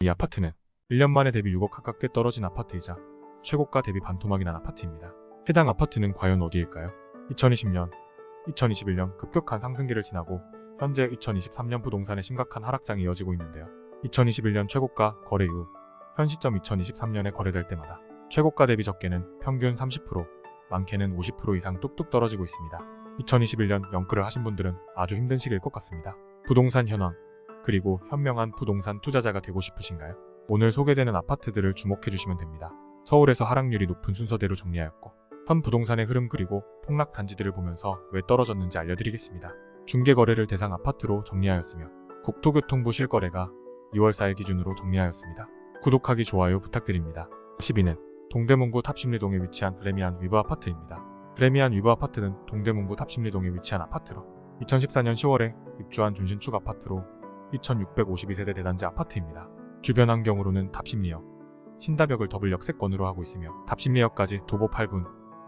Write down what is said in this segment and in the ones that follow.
이 아파트는 1년 만에 대비 6억 가깝게 떨어진 아파트이자 최고가 대비 반토막이 난 아파트입니다. 해당 아파트는 과연 어디일까요? 2020년, 2021년 급격한 상승기를 지나고 현재 2023년 부동산의 심각한 하락장이 이어지고 있는데요. 2021년 최고가 거래 이후 현 시점 2023년에 거래될 때마다 최고가 대비 적게는 평균 30%, 많게는 50% 이상 뚝뚝 떨어지고 있습니다. 2021년 영끌을 하신 분들은 아주 힘든 시기일 것 같습니다. 부동산 현황, 그리고 현명한 부동산 투자자가 되고 싶으신가요? 오늘 소개되는 아파트들을 주목해주시면 됩니다. 서울에서 하락률이 높은 순서대로 정리하였고 현 부동산의 흐름 그리고 폭락 단지들을 보면서 왜 떨어졌는지 알려드리겠습니다. 중개거래를 대상 아파트로 정리하였으며 국토교통부 실거래가 2월 4일 기준으로 정리하였습니다. 구독하기 좋아요 부탁드립니다. 10위는 동대문구 탑심리동에 위치한 프레미안 위브 아파트입니다. 프레미안 위브 아파트는 동대문구 탑심리동에 위치한 아파트로 2014년 10월에 입주한 준신축 아파트로 2652세대 대단지 아파트입니다. 주변 환경으로는 탑심리역, 신다벽을 더블 역세권으로 하고 있으며 탑심리역까지 도보 8분,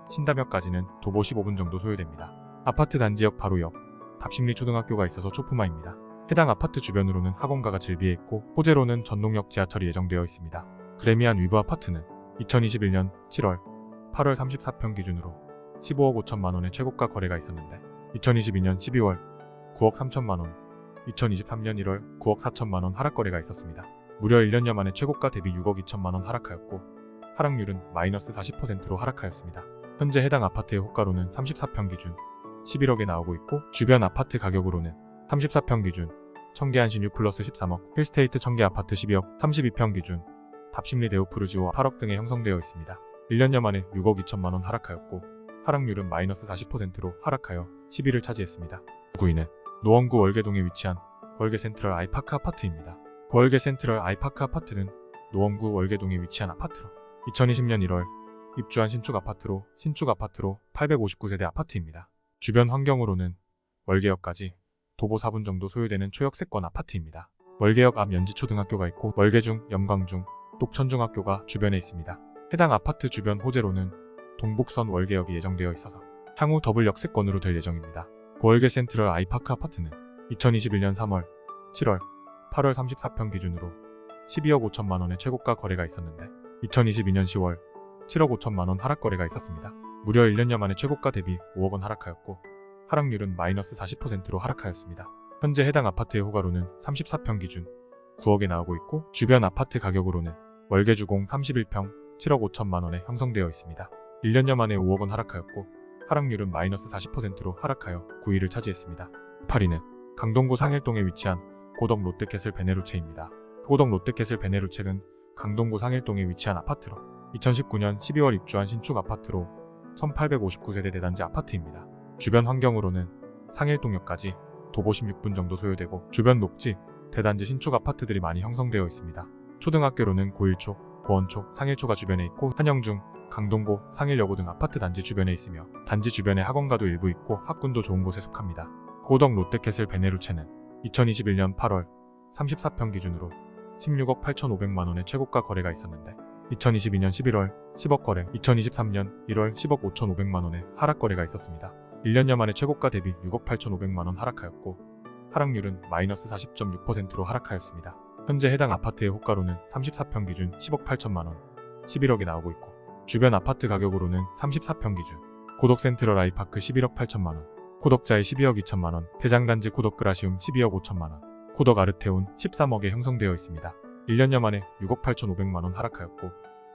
신다벽까지는 도보 15분 정도 소요됩니다. 아파트 단지역 바로 옆 탑심리 초등학교가 있어서 초품화입니다. 해당 아파트 주변으로는 학원가가 즐비해 있고 호재로는 전동역 지하철이 예정되어 있습니다. 프레미안 위브 아파트는 2021년 7월, 8월 34평 기준으로 15억 5천만원의 최고가 거래가 있었는데 2022년 12월 9억 3천만원, 2023년 1월 9억 4천만원 하락 거래가 있었습니다. 무려 1년여 만에 최고가 대비 6억 2천만원 하락하였고 하락률은 마이너스 40%로 하락하였습니다. 현재 해당 아파트의 호가로는 34평 기준 11억에 나오고 있고 주변 아파트 가격으로는 34평 기준 청계한신 U 플러스 13억, 힐스테이트 청계 아파트 12억, 32평 기준 탑심리 데오프르지오 8억 등에 형성되어 있습니다. 1년여 만에 6억 2천만원 하락하였고 하락률은 마이너스 40%로 하락하여 10위를 차지했습니다. 9위는 노원구 월계동에 위치한 월계 센트럴 아이파크 아파트입니다. 월계 센트럴 아이파크 아파트는 노원구 월계동에 위치한 아파트로 2020년 1월 입주한 신축 아파트로 859세대 아파트입니다. 주변 환경으로는 월계역까지 도보 4분 정도 소요되는 초역세권 아파트입니다. 월계역 앞 연지초등학교가 있고 월계중, 염광중, 똑천중학교가 주변에 있습니다. 해당 아파트 주변 호재로는 동북선 월계역이 예정되어 있어서 향후 더블 역세권으로 될 예정입니다. 월계 센트럴 아이파크 아파트는 2021년 3월, 7월, 8월 34평 기준으로 12억 5천만원의 최고가 거래가 있었는데 2022년 10월 7억 5천만원 하락 거래가 있었습니다. 무려 1년여 만에 최고가 대비 5억원 하락하였고 하락률은 마이너스 40%로 하락하였습니다. 현재 해당 아파트의 호가로는 34평 기준 9억에 나오고 있고 주변 아파트 가격으로는 월계주공 31평 7억 5천만원에 형성되어 있습니다. 1년여 만에 5억원 하락하였고 하락률은 마이너스 40%로 하락하여 9위를 차지했습니다. 8위는 강동구 상일동에 위치한 고덕 롯데캐슬 베네루체입니다. 고덕 롯데캐슬 베네루체는 강동구 상일동에 위치한 아파트로 2019년 12월 입주한 신축 아파트로 1859세대 대단지 아파트입니다. 주변 환경으로는 상일동역까지 도보 16분 정도 소요되고 주변 녹지, 대단지 신축 아파트들이 많이 형성되어 있습니다. 초등학교로는 고일초, 고원초, 상일초가 주변에 있고 한영중, 강동고, 상일여고 등 아파트 단지 주변에 있으며 단지 주변에 학원가도 일부 있고 학군도 좋은 곳에 속합니다. 고덕 롯데캐슬 베네루체는 2021년 8월 34평 기준으로 16억 8,500만원의 최고가 거래가 있었는데 2022년 11월 10억 거래, 2023년 1월 10억 5,500만원의 하락 거래가 있었습니다. 1년여 만에 최고가 대비 6억 8,500만원 하락하였고 하락률은 마이너스 40.6%로 하락하였습니다. 현재 해당 아파트의 호가로는 34평 기준 10억 8천만원, 11억에 나오고 있고 주변 아파트 가격으로는 34평 기준 고덕 센트럴 아이파크 11억 8천만원, 고덕자이 12억 2천만원, 대장단지 고덕 그라시움 12억 5천만원, 고덕 아르테온 13억에 형성되어 있습니다. 1년여 만에 6억 8,500만원 하락하였고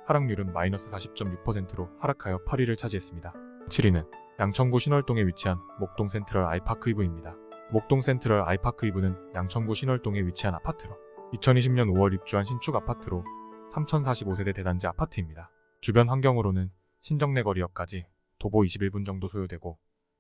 하락률은 마이너스 40.6%로 하락하여 8위를 차지했습니다. 7위는 양천구 신월동에 위치한 목동 센트럴 아이파크 이브입니다. 목동 센트럴 아이파크 이브는 양천구 신월동에 위치한 아파트로 2020년 5월 입주한 신축 아파트로 3045세대 대단지 아파트입니다. 주변 환경으로는 신정내거리역까지 도보 21분 정도 소요되고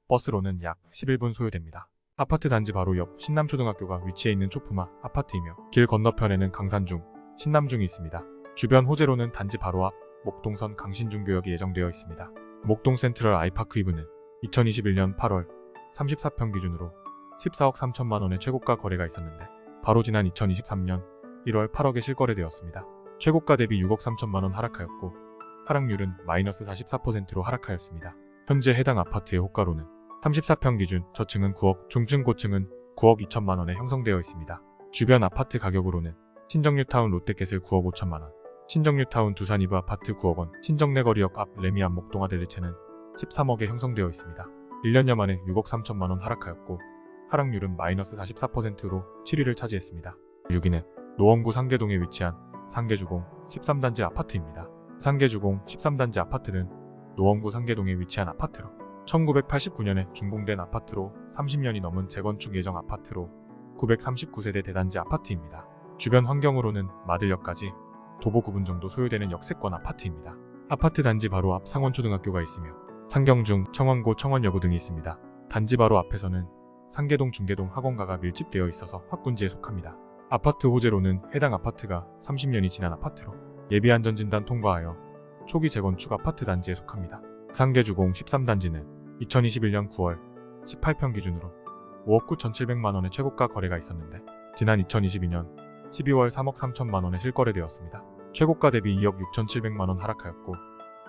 버스로는 약 11분 소요됩니다. 아파트 단지 바로 옆 신남초등학교가 위치해 있는 초품화 아파트이며 길 건너편에는 강산중, 신남중이 있습니다. 주변 호재로는 단지 바로 앞 목동선 강신중교역이 예정되어 있습니다. 목동 센트럴 아이파크 이브는 2021년 8월 34평 기준으로 14억 3천만원의 최고가 거래가 있었는데 바로 지난 2023년 1월 8억에 실거래되었습니다. 최고가 대비 6억 3천만원 하락하였고 하락률은 마이너스 44%로 하락하였습니다. 현재 해당 아파트의 호가로는 34평 기준 저층은 9억, 중층 고층은 9억 2천만원에 형성되어 있습니다. 주변 아파트 가격으로는 신정뉴타운 롯데캐슬 9억 5천만원, 신정뉴타운 두산 이브 아파트 9억원, 신정내거리역 앞 레미안 목동아 델리체는 13억에 형성되어 있습니다. 1년여 만에 6억 3천만원 하락하였고 하락률은 마이너스 44%로 7위를 차지했습니다. 6위는 노원구 상계동에 위치한 상계주공 13단지 아파트입니다. 상계주공 13단지 아파트는 노원구 상계동에 위치한 아파트로 1989년에 준공된 아파트로 30년이 넘은 재건축 예정 아파트로 939세대 대단지 아파트입니다. 주변 환경으로는 마들역까지 도보 9분 정도 소요되는 역세권 아파트입니다. 아파트 단지 바로 앞 상원초등학교가 있으며 상경중, 청원고, 청원여고 등이 있습니다. 단지 바로 앞에서는 상계동, 중계동 학원가가 밀집되어 있어서 학군지에 속합니다. 아파트 호재로는 해당 아파트가 30년이 지난 아파트로 예비안전진단 통과하여 초기 재건축 아파트 단지에 속합니다. 상계주공 13단지는 2021년 9월 18평 기준으로 5억 9,700만원의 최고가 거래가 있었는데 지난 2022년 12월 3억 3천만원에 실거래되었습니다. 최고가 대비 2억 6,700만원 하락하였고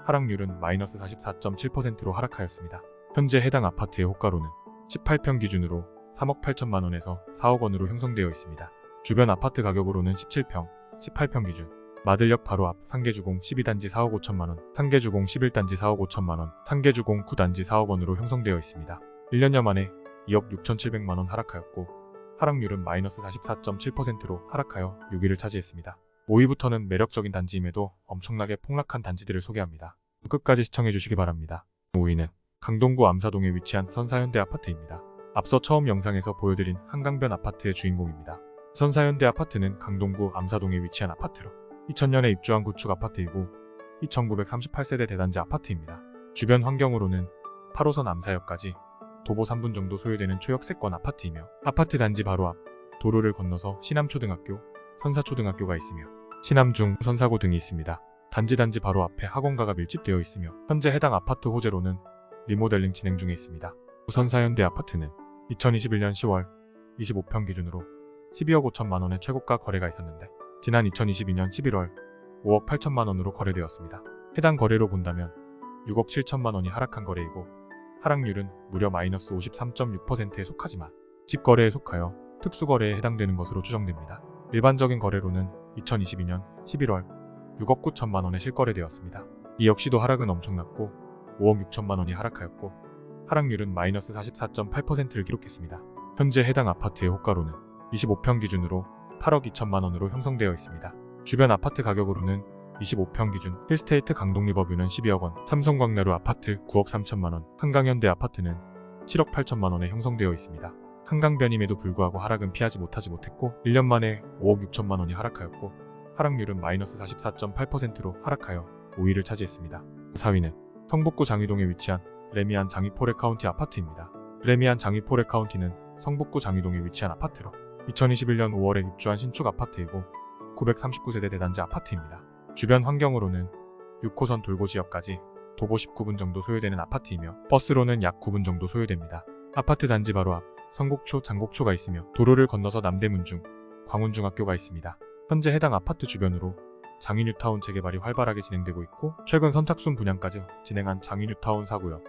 하락률은 마이너스 44.7%로 하락하였습니다. 현재 해당 아파트의 호가로는 18평 기준으로 3억 8천만원에서 4억원으로 형성되어 있습니다. 주변 아파트 가격으로는 17평, 18평 기준, 마들역 바로 앞 상계주공 12단지 4억 5천만원, 상계주공 11단지 4억 5천만원, 상계주공 9단지 4억원으로 형성되어 있습니다. 1년여 만에 2억 6,700만원 하락하였고 하락률은 마이너스 44.7%로 하락하여 6위를 차지했습니다. 5위부터는 매력적인 단지임에도 엄청나게 폭락한 단지들을 소개합니다. 끝까지 시청해주시기 바랍니다. 5위는 강동구 암사동에 위치한 선사현대 아파트입니다. 앞서 처음 영상에서 보여드린 한강변 아파트의 주인공입니다. 선사현대 아파트는 강동구 암사동에 위치한 아파트로 2000년에 입주한 구축 아파트이고 2938세대 대단지 아파트입니다. 주변 환경으로는 8호선 암사역까지 도보 3분 정도 소요되는 초역세권 아파트이며 아파트 단지 바로 앞 도로를 건너서 신암초등학교, 선사초등학교가 있으며 신암중, 선사고 등이 있습니다. 단지 바로 앞에 학원가가 밀집되어 있으며 현재 해당 아파트 호재로는 리모델링 진행 중에 있습니다. 선사현대 아파트는 2021년 10월 25평 기준으로 12억 5천만원의 최고가 거래가 있었는데 지난 2022년 11월 5억 8천만원으로 거래되었습니다. 해당 거래로 본다면 6억 7천만원이 하락한 거래이고 하락률은 무려 마이너스 53.6%에 속하지만 집거래에 속하여 특수거래에 해당되는 것으로 추정됩니다. 일반적인 거래로는 2022년 11월 6억 9천만원에 실거래되었습니다. 이 역시도 하락은 엄청났고 5억 6천만원이 하락하였고 하락률은 마이너스 44.8%를 기록했습니다. 현재 해당 아파트의 호가로는 25평 기준으로 8억 2천만원으로 형성되어 있습니다. 주변 아파트 가격으로는 25평 기준 힐스테이트 강동리버뷰는 12억원, 삼성광나루 아파트 9억 3천만원, 한강현대 아파트는 7억 8천만원에 형성되어 있습니다. 한강변임에도 불구하고 하락은 피하지 못했고 1년 만에 5억 6천만원이 하락하였고 하락률은 마이너스 44.8%로 하락하여 5위를 차지했습니다. 4위는 성북구 장위동에 위치한 레미안 장위포레 카운티 아파트입니다. 레미안 장위포레 카운티는 성북구 장위동에 위치한 아파트로 2021년 5월에 입주한 신축 아파트이고 939세대 대단지 아파트입니다. 주변 환경으로는 6호선 돌고지역까지 도보 19분 정도 소요되는 아파트이며 버스로는 약 9분 정도 소요됩니다. 아파트 단지 바로 앞 성곡초, 장곡초가 있으며 도로를 건너서 남대문중, 광운중학교가 있습니다. 현재 해당 아파트 주변으로 장위뉴타운 재개발이 활발하게 진행되고 있고 최근 선착순 분양까지 진행한 장위뉴타운 4구역,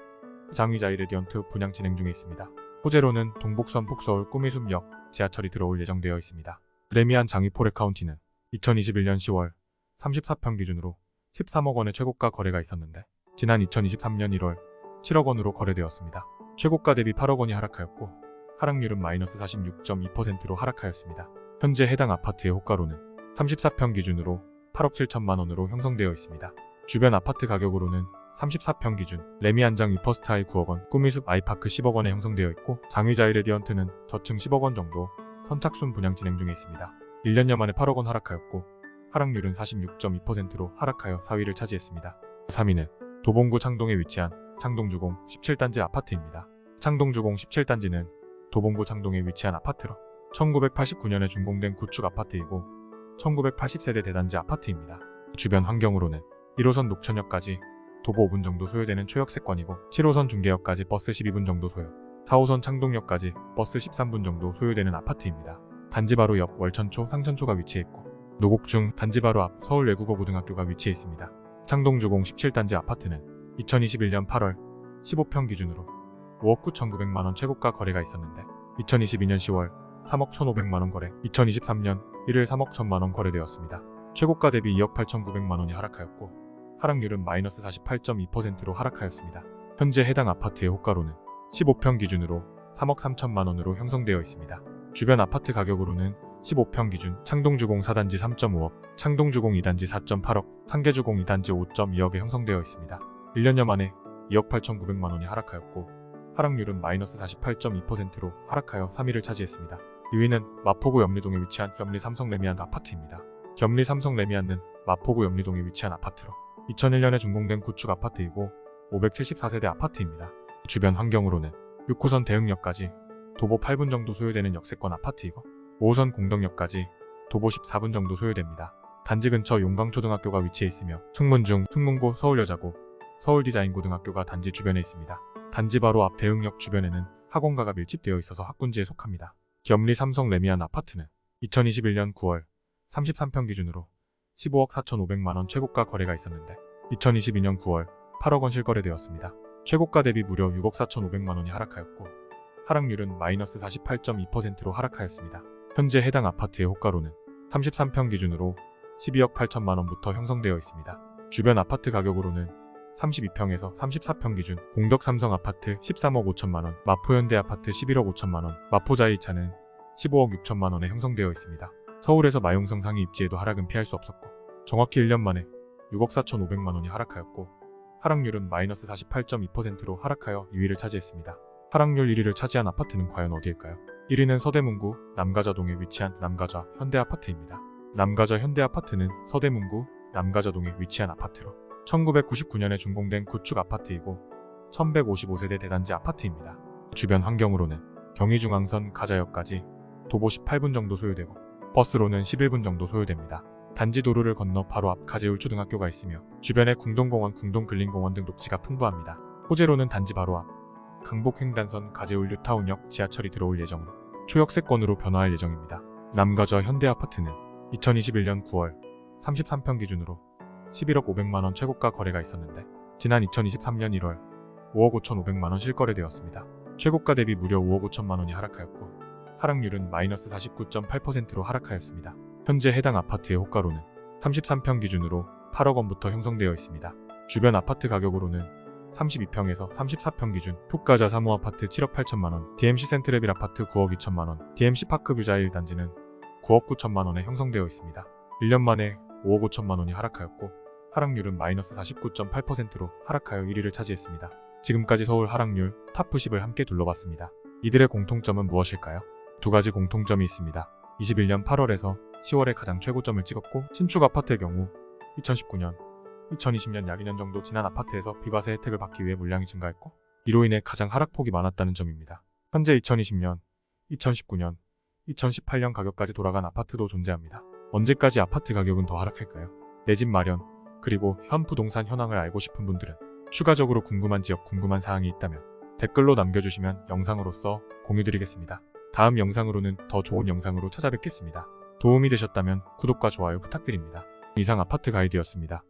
장위자이 레디언트 분양 진행 중에 있습니다. 호재로는 동북선 북서울 꾸미숲역 지하철이 들어올 예정되어 있습니다. 레미안 장위포레 카운티는 2021년 10월 34평 기준으로 13억원의 최고가 거래가 있었는데 지난 2023년 1월 7억원으로 거래되었습니다. 최고가 대비 8억원이 하락하였고 하락률은 마이너스 46.2%로 하락하였습니다. 현재 해당 아파트의 호가로는 34평 기준으로 8억 7천만원으로 형성되어 있습니다. 주변 아파트 가격으로는 34평 기준 레미안장 위퍼스타이 9억원, 꾸미숲 아이파크 10억원에 형성되어 있고 장위자이 레디언트는 저층 10억원 정도 선착순 분양 진행 중에 있습니다. 1년여 만에 8억원 하락하였고 하락률은 46.2%로 하락하여 4위를 차지했습니다. 3위는 도봉구 창동에 위치한 창동주공 17단지 아파트입니다. 창동주공 17단지는 도봉구 창동에 위치한 아파트로 1989년에 준공된 구축 아파트이고 1980세대 대단지 아파트입니다. 주변 환경으로는 1호선 녹천역까지 도보 5분 정도 소요되는 초역세권이고 7호선 중계역까지 버스 12분 정도 소요, 4호선 창동역까지 버스 13분 정도 소요되는 아파트입니다. 단지 바로 옆 월천초, 상천초가 위치했고 노곡중 단지 바로 앞 서울외국어고등학교가 위치해 있습니다. 창동주공 17단지 아파트는 2021년 8월 15평 기준으로 5억 9,900만원 최고가 거래가 있었는데 2022년 10월 3억 1,500만원 거래, 2023년 1일 3억 1천만원 거래되었습니다. 최고가 대비 2억 8,900만원이 하락하였고 하락률은 마이너스 48.2%로 하락하였습니다. 현재 해당 아파트의 호가로는 15평 기준으로 3억 3천만원으로 형성되어 있습니다. 주변 아파트 가격으로는 15평 기준 창동주공 4단지 3.5억, 창동주공 2단지 4.8억, 상계주공 2단지 5.2억에 형성되어 있습니다. 1년여 만에 2억 8,900만원이 하락하였고 하락률은 마이너스 48.2%로 하락하여 3위를 차지했습니다. 2위는 마포구 염리동에 위치한 염리 삼성 레미안 아파트입니다. 염리 삼성 레미안은 마포구 염리동에 위치한 아파트로 2001년에 준공된 구축 아파트이고 574세대 아파트입니다. 주변 환경으로는 6호선 대흥역까지 도보 8분 정도 소요되는 역세권 아파트이고 5호선 공덕역까지 도보 14분 정도 소요됩니다. 단지 근처 용광초등학교가 위치해 있으며 승문중, 승문고, 서울여자고, 서울디자인고등학교가 단지 주변에 있습니다. 단지 바로 앞 대흥역 주변에는 학원가가 밀집되어 있어서 학군지에 속합니다. 염리 삼성 레미안 아파트는 2021년 9월 33평 기준으로 15억 4,500만원 최고가 거래가 있었는데 2022년 9월 8억원 실거래되었습니다. 최고가 대비 무려 6억 4,500만원이 하락하였고 하락률은 마이너스 48.2%로 하락하였습니다. 현재 해당 아파트의 호가로는 33평 기준으로 12억 8천만원부터 형성되어 있습니다. 주변 아파트 가격으로는 32평에서 34평 기준 공덕 삼성 아파트 13억 5천만원, 마포현대 아파트 11억 5천만원, 마포자이차는 15억 6천만원에 형성되어 있습니다. 서울에서 마용성 상위 입지에도 하락은 피할 수 없었고 정확히 1년 만에 6억 4,500만원이 하락하였고 하락률은 마이너스 48.2%로 하락하여 2위를 차지했습니다. 하락률 1위를 차지한 아파트는 과연 어디일까요? 1위는 서대문구 남가좌동에 위치한 남가좌 현대아파트입니다. 남가좌 현대아파트는 서대문구 남가좌동에 위치한 아파트로 1999년에 준공된 구축 아파트이고 1155세대 대단지 아파트입니다. 주변 환경으로는 경의중앙선 가좌역까지 도보 18분 정도 소요되고 버스로는 11분 정도 소요됩니다. 단지 도로를 건너 바로 앞 가재울초등학교가 있으며 주변에 궁동공원, 궁동근린공원 등 녹지가 풍부합니다. 호재로는 단지 바로 앞 강북횡단선 가재울 뉴타운역 지하철이 들어올 예정으로 초역세권으로 변화할 예정입니다. 남가좌 현대아파트는 2021년 9월 33평 기준으로 11억 500만원 최고가 거래가 있었는데 지난 2023년 1월 5억 5,500만원 실거래되었습니다. 최고가 대비 무려 5억 5천만원이 하락하였고 하락률은 마이너스 49.8%로 하락하였습니다. 현재 해당 아파트의 호가로는 33평 기준으로 8억원부터 형성되어 있습니다. 주변 아파트 가격으로는 32평에서 34평 기준 푹가좌 3호 아파트 7억 8천만원, DMC 센트레빌 아파트 9억 2천만원, DMC 파크뷰자 1단지는 9억 9천만원에 형성되어 있습니다. 1년 만에 5억 5천만원이 하락하였고 하락률은 마이너스 49.8%로 하락하여 1위를 차지했습니다. 지금까지 서울 하락률 탑90을 함께 둘러봤습니다. 이들의 공통점은 무엇일까요? 두 가지 공통점이 있습니다. 21년 8월에서 10월에 가장 최고점을 찍었고 신축 아파트의 경우 2019년, 2020년 약 2년 정도 지난 아파트에서 비과세 혜택을 받기 위해 물량이 증가했고 이로 인해 가장 하락폭이 많았다는 점입니다. 현재 2020년, 2019년, 2018년 가격까지 돌아간 아파트도 존재합니다. 언제까지 아파트 가격은 더 하락할까요? 내 집 마련, 그리고 현 부동산 현황을 알고 싶은 분들은 추가적으로 궁금한 지역, 궁금한 사항이 있다면 댓글로 남겨주시면 영상으로서 공유드리겠습니다. 다음 영상으로는 더 좋은 영상으로 찾아뵙겠습니다. 도움이 되셨다면 구독과 좋아요 부탁드립니다. 이상 아파트 가이드였습니다.